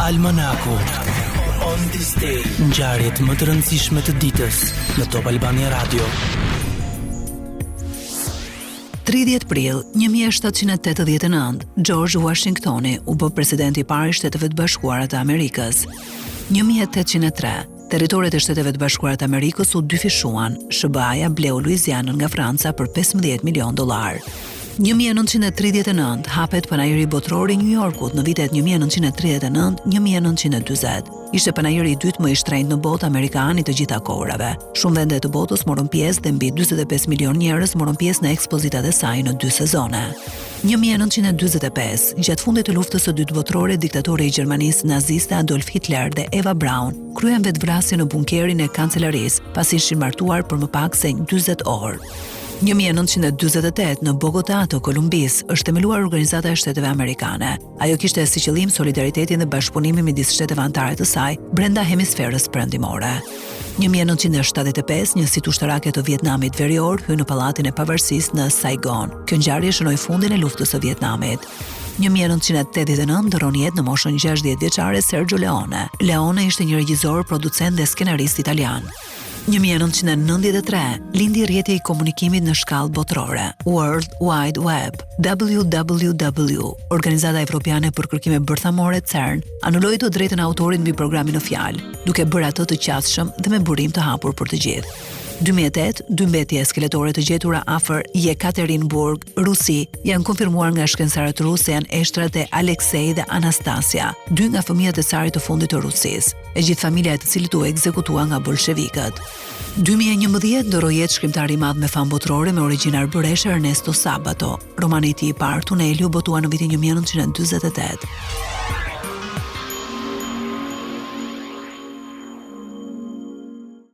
Almanaku. On this day, ngjarjet më të rëndësishme të ditës në Top Albania Radio. 30 prill 1789, George Washingtoni u bë presidenti i parë i Shteteve të Bashkuara të Amerikës. 1803, territoret e Shteteve të Bashkuara të Amerikës u dyfishuan. SBA-ja bleu Luizianën nga Franca për $15 milion. 1939 hapet panajiri botror i New Yorkut në vitet 1939-1940. Ishte panajiri i dytë më i shtrenjtë në botë amerikan i të gjitha kohërave. Shumë vende të botës morën pjesë dhe mbi 45 milion njerëz morën pjesë në ekspozitat e saj në 2 sezone. 1945, gjatë fundit të luftës së dytë botrore, diktatori i Gjermanisë naziste Adolf Hitler dhe Eva Braun kryen vetvrasje në bunkerin e kancelarisë, pasi ishin martuar për më pak se 40 orë. 1948 në Bogota të Kolumbisë është themeluar Organizata e Shteteve Amerikane. Ajo kishte si qëllim solidaritetin dhe bashkëpunimin midis shteteve anëtare të saj brenda hemisferës perëndimore. 1975 një sit ushtarake të Vietnamit Verior hyn në Pallatin e Pavarësisë në Saigon. Kjo ngjarje shënoi fundin e luftës së Vietnamit. 1989 ndron jetë në moshën 60 vjeçare Sergio Leone. Leone ishte një regjisor, producent dhe skenarist italian. 1993 lindi rrjeti i komunikimit në shkallë botërore, World Wide Web, WWW. Organizata Evropiane për Kërkime Bërthamore CERN anulloi të drejtën e autorit mbi programin në fjalë, duke bërë atë të qasshëm dhe me burim të hapur për të gjithë. 2008, 2 mbetje skeletore të gjetura afër Jekaterinburg, Rusi, janë konfirmuar nga shkencëtarët rusë, janë eshtrat e Aleksej dhe Anastasia, 2 nga fëmijët e carit të fundit të Rusisë, e gjithë familja e të cilët u ekzekutua nga bolshevikët. 2011 ndoroi jetë shkrimtari i madh me famë botërore me origjinë arbëreshe Ernesto Sabato. Romani i tij i parë, Tuneli, u botua në vitin 1948.